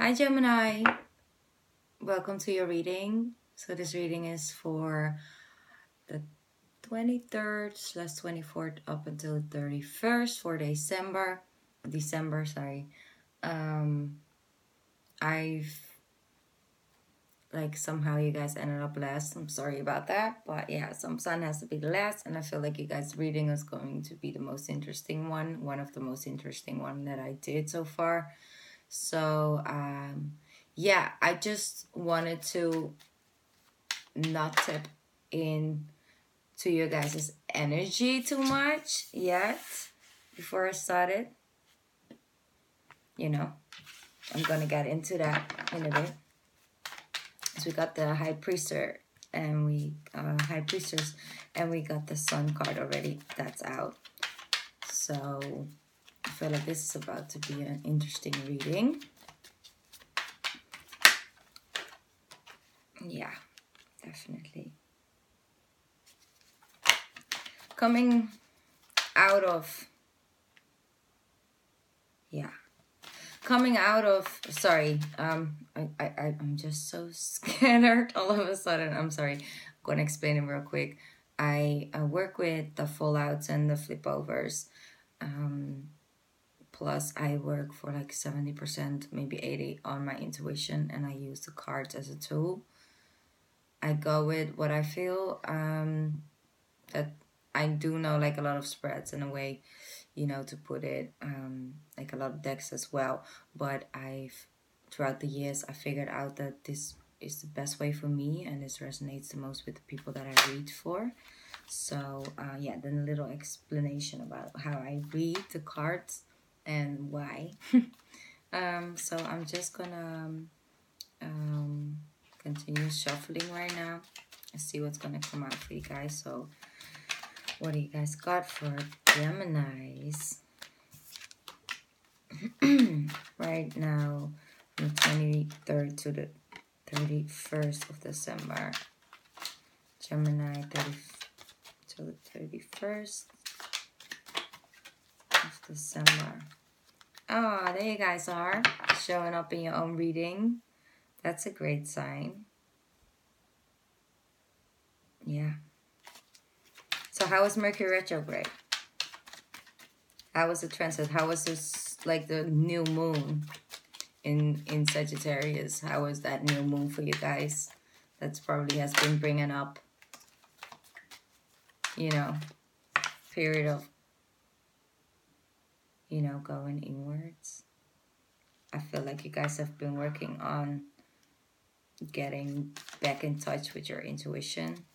Hi Gemini, welcome to your reading. So this reading is for the 23rd / 24th up until 31st for December. I've like somehow you guys ended up last. I'm sorry about that, but yeah, some sun has to be the last, and I feel like you guys' reading is going to be the most interesting one of the most interesting one that I did so far. So yeah, I just wanted to not tap in to your guys' energy too much yet before I started. I'm gonna get into that in a bit. So we got the High Priestess and we got the Sun card already. That's out. So I feel like this is about to be an interesting reading. Yeah, definitely. Coming out of sorry, I'm just so scared all of a sudden. I'm sorry. I'm gonna explain it real quick. I work with the fallouts and the flipovers. Plus I work for like 70%, maybe 80% on my intuition, and I use the cards as a tool. I go with what I feel. That I do know like a lot of spreads in a way, to put it, like a lot of decks as well. But throughout the years, I figured out that this is the best way for me, and this resonates the most with the people that I read for. So yeah, then a little explanation about how I read the cards and why. So I'm just gonna continue shuffling right now and see what's gonna come out for you guys. So what do you guys got for Geminis right now from the 23rd to the 31st of December? Gemini 30 to the 31st of December. Oh, there you guys are, showing up in your own reading. That's a great sign. Yeah. So how was Mercury retrograde? How was the transit? How was this, like the new moon in Sagittarius? How was that new moon for you guys? That's probably has been bringing up, period of, going inwards. I feel like you guys have been working on getting back in touch with your intuition,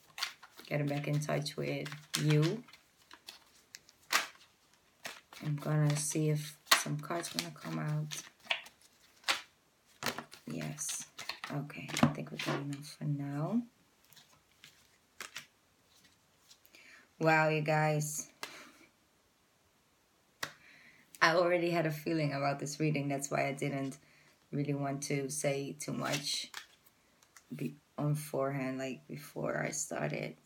getting back in touch with you. I'm gonna see if some cards gonna come out. Yes. Okay, I think we're good enough for now. Wow, you guys. I already had a feeling about this reading. That's why I didn't really want to say too much on forehand, like before I started.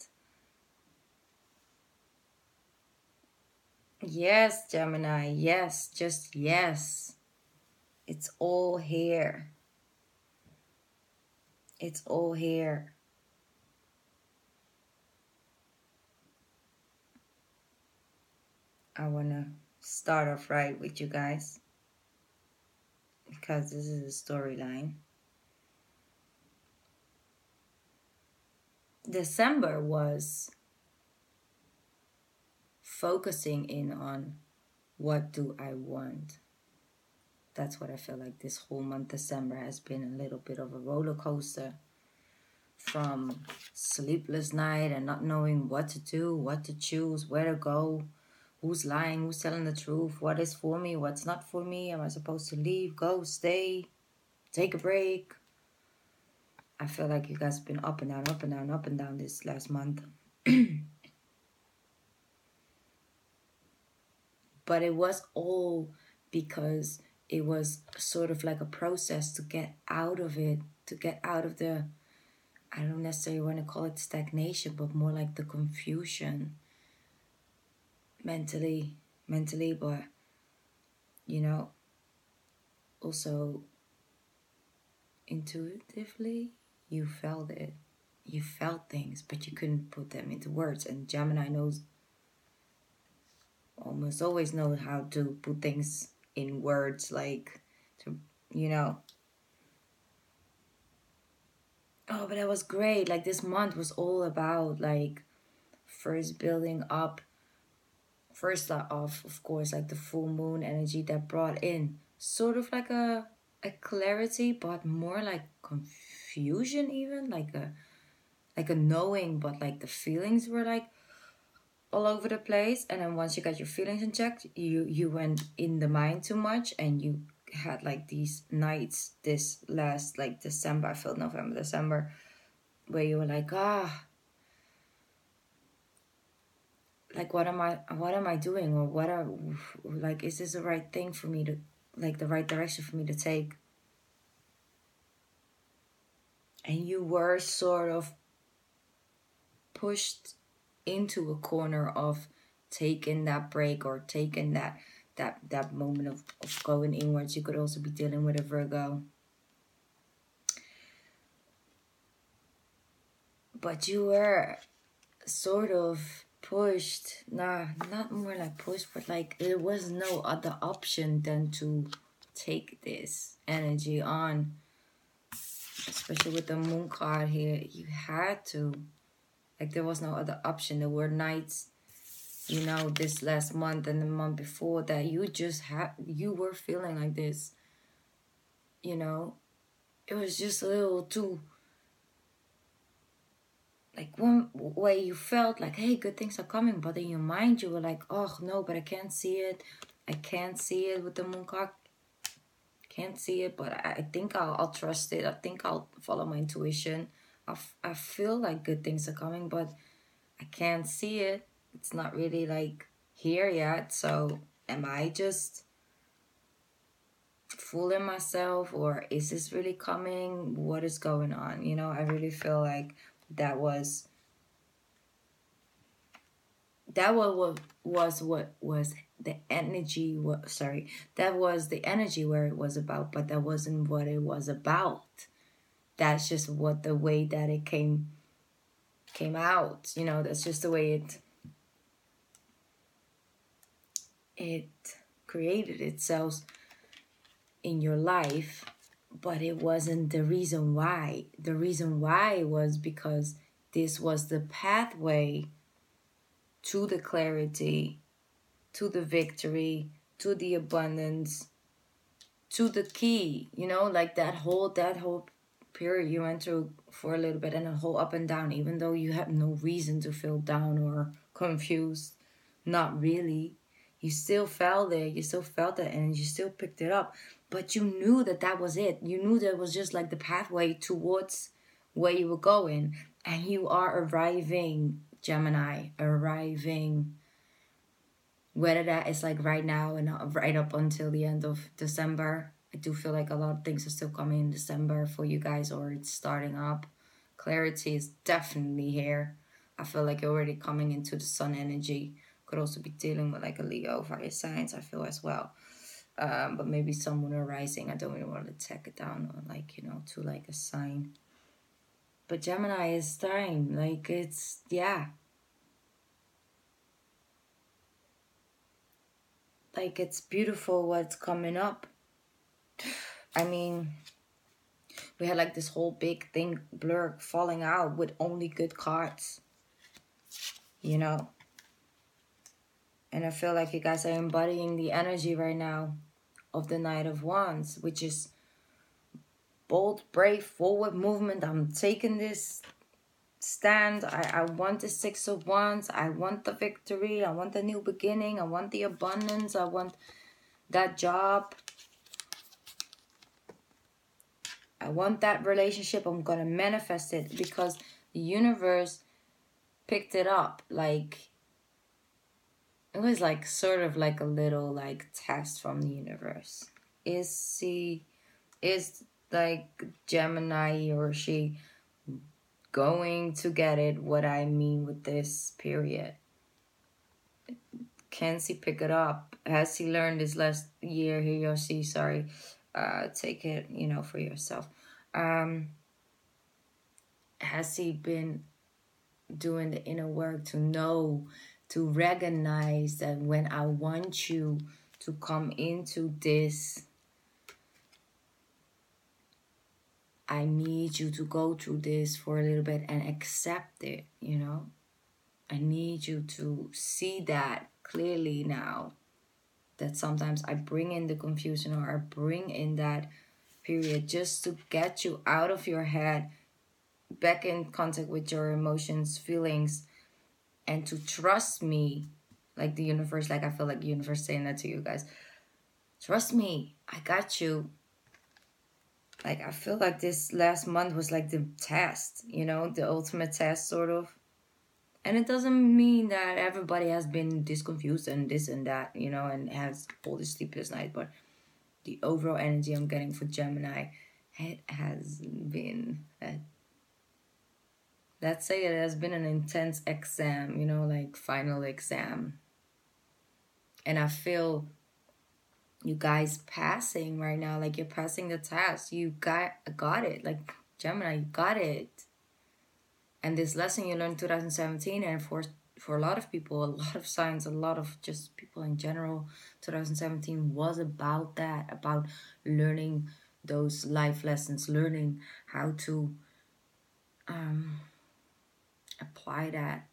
Yes, Gemini. Yes, just yes. It's all here. It's all here. I want to start off right with you guys, because this is a storyline. December was focusing in on what do I want. That's what I feel like this whole month December has been, a little bit of a roller coaster, from sleepless night and not knowing what to do, what to choose, where to go, who's lying, who's telling the truth, what is for me, what's not for me, am I supposed to leave, go, stay, take a break. I feel like you guys have been up and down, up and down, up and down this last month. But it was all because it was sort of like a process to get out of it, to get out of the, I don't necessarily want to call it stagnation, but more like the confusion mentally, but, also intuitively, you felt it. You felt things, but you couldn't put them into words. And Gemini knows, almost always knows how to put things in words, like, to, you know. Oh, but that was great. Like, this month was all about, like, first building up, first off, of course, like the full moon energy that brought in sort of like a clarity, but more like confusion, even like a knowing, but like the feelings were like all over the place. And then once you got your feelings in check, you went in the mind too much, and you had like these nights this last like December, I felt November, December, where you were like, like, what am I doing, or what are, like, is this the right thing for me to, like, the right direction for me to take? And you were sort of pushed into a corner of taking that break, or taking that moment of going inwards. You could also be dealing with a Virgo, but you were sort of pushed, not more like pushed, but like there was no other option than to take this energy on, especially with the moon card here. You had to, like, there was no other option. There were nights, this last month and the month before, that you were feeling like this, it was just a little too, like, one way you felt like, hey, good things are coming, but in your mind you were like, oh no, but I can't see it. I can't see it with the moon card. Can't see it, but I think I'll trust it. I think I'll follow my intuition. I feel like good things are coming, but I can't see it. It's not really like here yet. So am I just fooling myself, or is this really coming? What is going on? I really feel like that was what was the energy. That was the energy where it was about, but that wasn't what it was about. That's just what the way that it came out. That's just the way it created itself in your life. But it wasn't the reason why. The reason why was because this was the pathway to the clarity, to the victory, to the abundance, to the key. Like that whole period you went through for a little bit, and a whole up and down, even though you had no reason to feel down or confused. Not really. You still felt there. You still felt it, and you still picked it up. But you knew that was it. You knew that was just like the pathway towards where you were going. And you are arriving, Gemini. Arriving. Whether that is like right now and right up until the end of December. I do feel like a lot of things are still coming in December for you guys, or it's starting up. Clarity is definitely here. I feel like you're already coming into the sun energy. Could also be dealing with like a Leo fire signs, I feel, as well. But maybe someone arising. I don't really want to take it down on like, to like a sign. But Gemini is time. Like, it's, yeah. Like, it's beautiful what's coming up. I mean, we had like this whole big thing blur falling out with only good cards. And I feel like you guys are embodying the energy right now of the Knight of Wands, which is bold, brave, forward movement. I'm taking this stand. I want the Six of Wands. I want the victory. I want the new beginning. I want the abundance. I want that job. I want that relationship. I'm going to manifest it, because the universe picked it up. Like, it was like sort of like a little like test from the universe. Is like Gemini, or she going to get it, what I mean with this period? Can she pick it up? Has he learned this last year, he or she, sorry? Take it, for yourself. Has he been doing the inner work to know, to recognize that when I want you to come into this, I need you to go through this for a little bit and accept it, you know? I need you to see that clearly now. That sometimes I bring in the confusion, or I bring in that period just to get you out of your head, back in contact with your emotions, feelings, and to trust me. Like the universe, like I feel like the universe saying that to you guys. Trust me, I got you. Like I feel like this last month was like the test, you know, the ultimate test sort of. And it doesn't mean that everybody has been this confused and this and that, you know, and has all this sleepless night, but the overall energy I'm getting for Gemini, it has been let's say it has been an intense exam, you know, like final exam. And I feel you guys passing right now, like you're passing the test. You got it. Like Gemini, you got it. And this lesson you learned 2017, and for a lot of people, a lot of signs, a lot of just people in general, 2017 was about that, about learning those life lessons, learning how to apply that,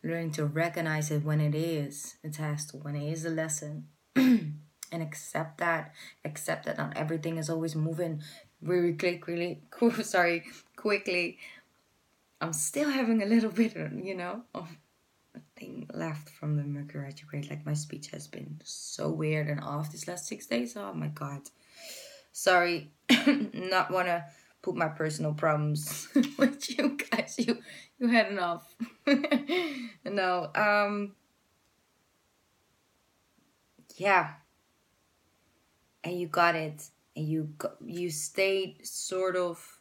learning to recognize it when it is a test, when it is a lesson, and accept that not everything is always moving really quickly. Quickly. I'm still having a little bit, you know, of a thing left from the Mercury retrograde. Like my speech has been so weird and off these last 6 days. Oh my god. Sorry, not wanna put my personal problems with you guys. You had enough. No, yeah. And you got it. And you stayed sort of,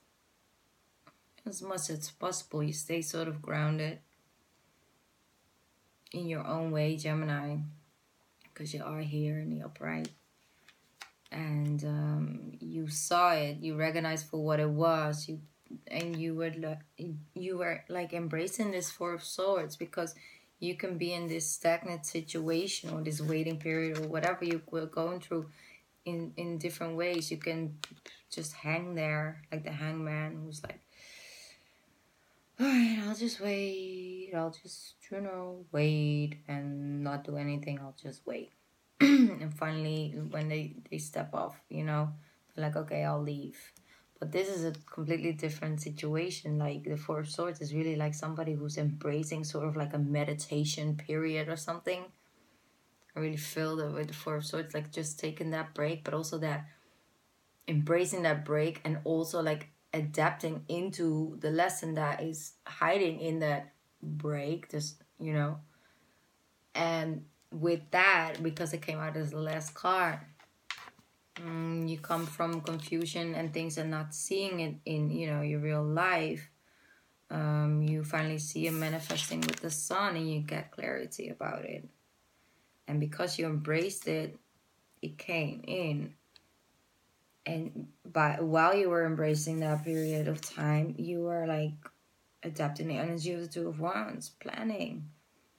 as much as possible, you stay sort of grounded in your own way, Gemini, because you are here in the upright. And you saw it, you recognized for what it was, you were like embracing this Four of Swords, because you can be in this stagnant situation or this waiting period or whatever you were going through in different ways. You can just hang there like the hangman, who's like, all right, I'll just wait, I'll just, you know, wait and not do anything, I'll just wait. And finally when they step off, you know, they're like, okay, I'll leave. But this is a completely different situation. Like the Four of Swords is really like somebody who's embracing sort of like a meditation period or something. I really feel that with the Four of Swords, like just taking that break, but also that embracing that break, and also like adapting into the lesson that is hiding in that break, just, you know. And with that, because it came out as the last card, you come from confusion and things and not seeing it in, you know, your real life. You finally see it manifesting with the sun, and you get clarity about it. And because you embraced it, it came in. And while you were embracing that period of time, you were like adapting the energy of the Two of Wands, planning.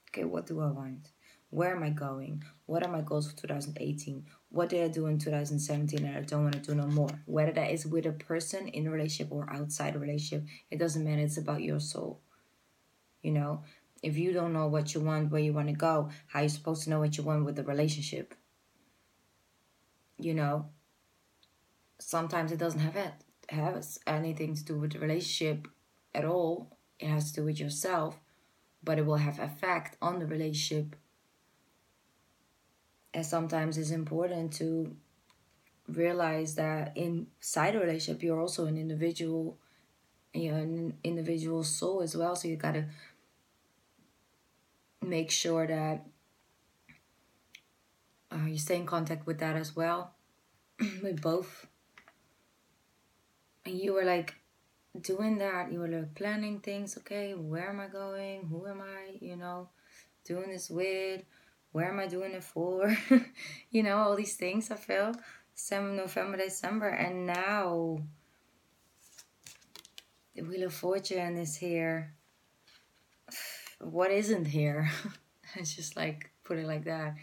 Okay, what do I want? Where am I going? What are my goals for 2018? What did I do in 2017 that I don't want to do no more? Whether that is with a person in a relationship or outside a relationship, it doesn't matter. It's about your soul. You know, if you don't know what you want, where you want to go, how are you supposed to know what you want with the relationship? You know, sometimes it doesn't have anything to do with the relationship at all. It has to do with yourself, but it will have effect on the relationship. And sometimes it's important to realize that inside a relationship, you're also an individual, and you're an individual soul as well. So you gotta make sure that you stay in contact with that as well, with both. And you were like doing that, you were like planning things. Okay, where am I going? Who am I, you know, doing this with? Where am I doing it for? You know, all these things I feel. November, December, and now The Wheel of Fortune is here. What isn't here? It's just like, put it like that.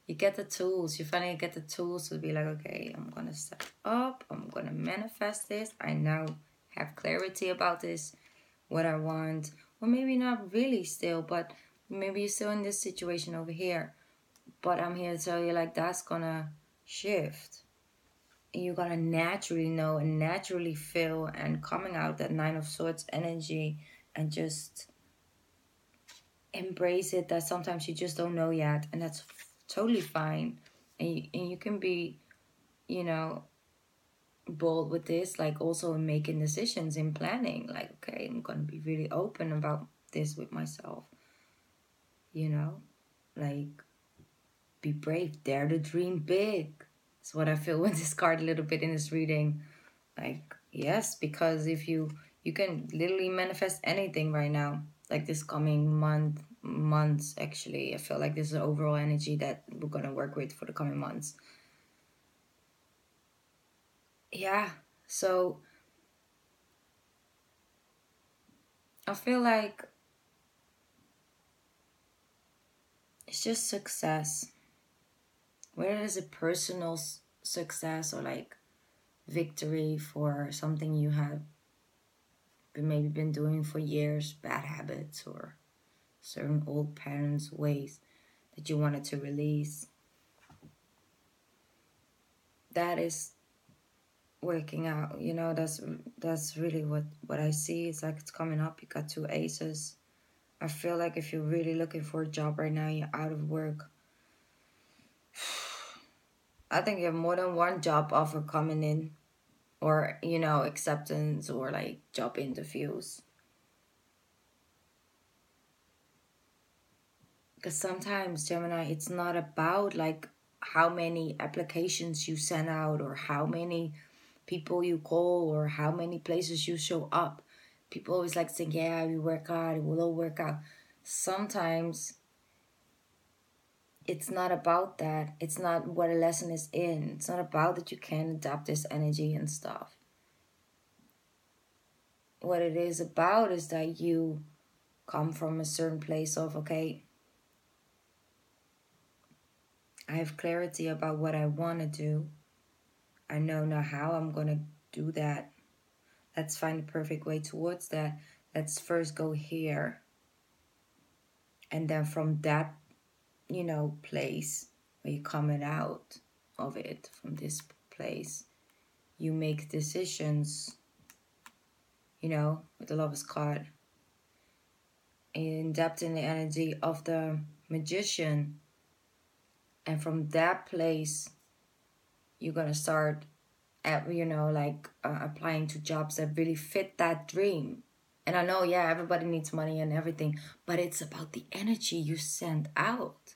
You get the tools. You finally get the tools to be like, okay, I'm going to step up. I'm going to manifest this. I now have clarity about this, what I want. Or maybe not really still, but maybe you're still in this situation over here. But I'm here to tell you, like, that's going to shift. And you're going to naturally know and naturally feel, and coming out that Nine of Swords energy, and just embrace it, that sometimes you just don't know yet, and that's totally fine. And you can be, you know, bold with this, like also in making decisions, in planning, like, okay, I'm gonna be really open about this with myself, you know, like, be brave, dare to dream big. That's what I feel with this card a little bit in this reading. Like, yes, because if you can literally manifest anything right now, like this coming months actually. I feel like this is an overall energy that we're gonna work with for the coming months. Yeah, so I feel like it's just success, whether it's a personal success or like victory for something you have maybe been doing for years, bad habits or certain old patterns, ways that you wanted to release. That is working out, you know. That's really what I see. It's like it's coming up. You got 2 aces. I feel like if you're really looking for a job right now, you're out of work, I think you have more than one job offer coming in, or, you know, acceptance or like job interviews. Because sometimes, Gemini, it's not about like how many applications you send out or how many people you call or how many places you show up. People always like saying, yeah, we work hard, it will all work out. Sometimes it's not about that. It's not what a lesson is in. It's not about that you can adapt this energy and stuff. What it is about is that you come from a certain place of, okay, I have clarity about what I want to do. I know now how I'm going to do that. Let's find the perfect way towards that. Let's first go here. And then from that, you know, place where you're coming out of it, from this place, you make decisions, you know, with the Lover's card. In depth in the energy of the Magician. And from that place, you're going to start at, you know, like applying to jobs that really fit that dream. And I know, yeah, everybody needs money and everything, but it's about the energy you send out.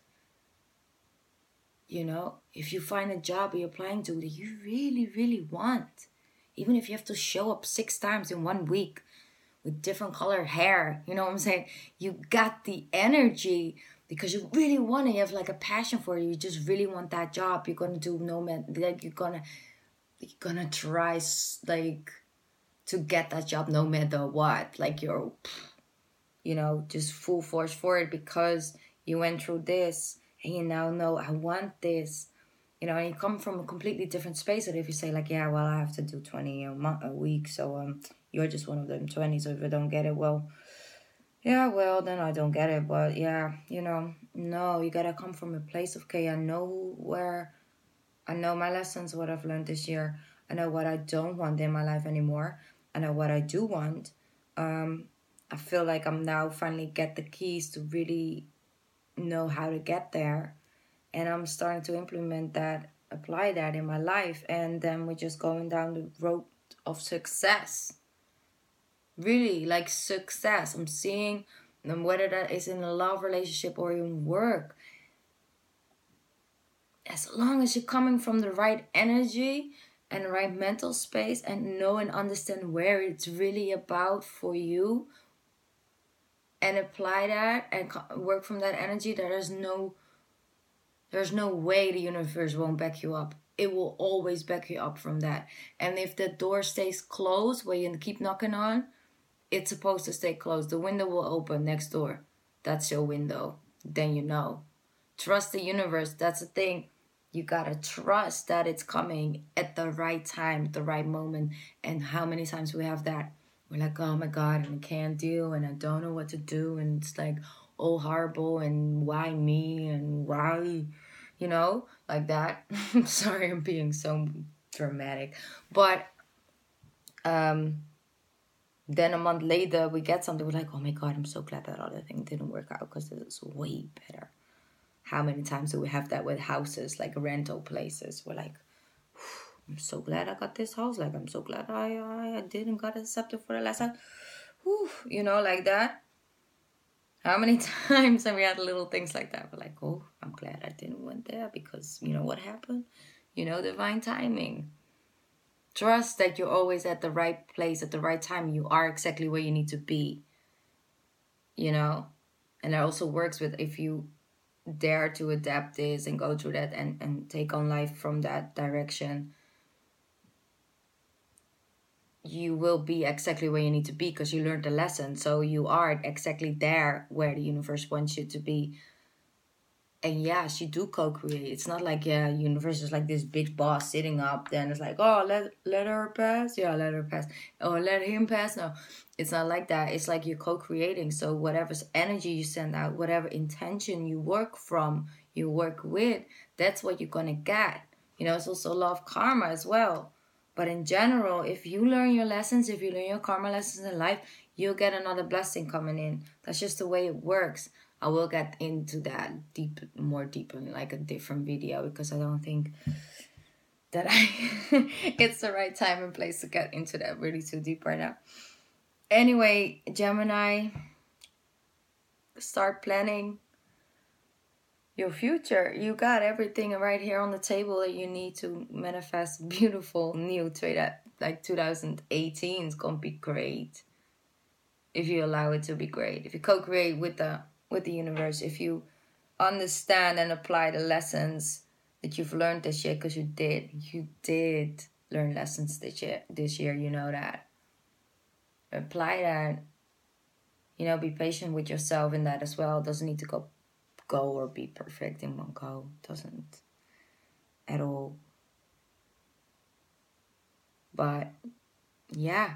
You know, if you find a job you're applying to that you really, really want, even if you have to show up 6 times in 1 week with different colored hair, you know what I'm saying? You got the energy because you really want it. You have like a passion for it. You just really want that job. You're gonna do no man, like you're gonna try like to get that job no matter what. Like you're, you know, just full force for it because you went through this and you now know I want this. You know, and you come from a completely different space. And if you say like, yeah, well, I have to do 20 a week, so you're just one of them 20. So if I don't get it, well, yeah, well, then I don't get it. But yeah, you know, no, you gotta come from a place of, okay, I know my lessons, what I've learned this year. I know what I don't want in my life anymore. I know what I do want. I feel like I'm now finally get the keys to really know how to get there. And I'm starting to implement that, apply that in my life. And then we're just going down the road of success. Really, like success. I'm seeing, and whether that is in a love relationship or in work, as long as you're coming from the right energy and the right mental space and know and understand where it's really about for you and apply that and work from that energy, there's no way the universe won't back you up. It will always back you up from that. And if the door stays closed where you keep knocking on, it's supposed to stay closed. The window will open next door. That's your window. Then you know. Trust the universe. That's the thing. You gotta trust that it's coming at the right time, at the right moment. And how many times we have that? We're like, oh my God, and I can't deal, and I don't know what to do, and it's like, oh, horrible, and why me, and why, like that. I'm sorry, I'm being so dramatic. But then a month later, we get something, we're like, oh my God, I'm so glad that other thing didn't work out because this is way better. How many times do we have that with houses, like rental places? We're like, I'm so glad I got this house. Like, I'm so glad I didn't got accepted for the last time. Like that. How many times have we had little things like that? We're like, oh, I'm glad I didn't went there because you know what happened? Divine timing. Trust that you're always at the right place at the right time. You are exactly where you need to be. And that also works with if you dare to adapt this and go through that and take on life from that direction, you will be exactly where you need to be because you learned the lesson. So you are exactly there where the universe wants you to be. And yes, you do co-create. It's not like universe is like this big boss sitting up there and it's like, oh, let her pass. Yeah, let her pass. Or let him pass. No, it's not like that. It's like you're co-creating. So whatever energy you send out, whatever intention you work with, that's what you're gonna get. It's also law of karma as well. But in general, if you learn your lessons, if you learn your karma lessons in life, you'll get another blessing coming in. That's just the way it works. I will get into that more deep in like a different video because I don't think that it's the right time and place to get into that really too deep right now. Anyway, Gemini, start planning your future. You got everything right here on the table that you need to manifest beautiful new trade. Like 2018 is gonna be great if you allow it to be great. If you co-create with the universe, if you understand and apply the lessons that you've learned this year, because you did learn lessons this year, you know that. Apply that. Be patient with yourself in that as well. It doesn't need to go or be perfect in one go. It doesn't at all. But yeah,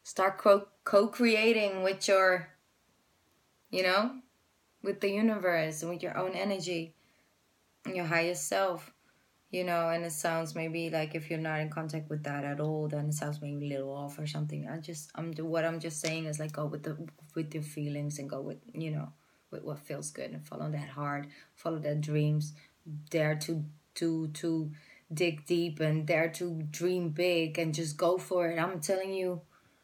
start co-creating with your with the universe and with your own energy and your highest self, and it sounds maybe like if you're not in contact with that at all, then it sounds maybe a little off or something. What I'm just saying is like go with your feelings and go with with what feels good and follow that heart, follow their dreams, dare to dig deep and dare to dream big and just go for it. I'm telling you,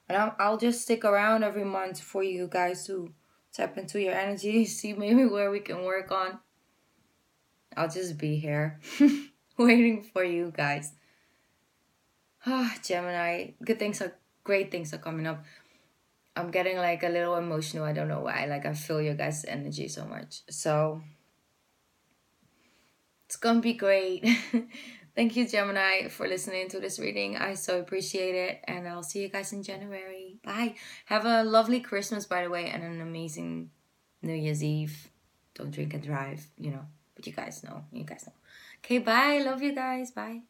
and I'll just stick around every month for you guys to tap into your energy, see maybe where we can work on. I'll just be here waiting for you guys. Gemini, great things are coming up. I'm getting like a little emotional. I don't know why. Like I feel your guys' energy so much. So it's gonna be great. Thank you, Gemini, for listening to this reading. I so appreciate it. And I'll see you guys in January. Bye. Have a lovely Christmas, by the way, and an amazing New Year's Eve. Don't drink and drive, But you guys know. Okay, bye. Love you guys. Bye.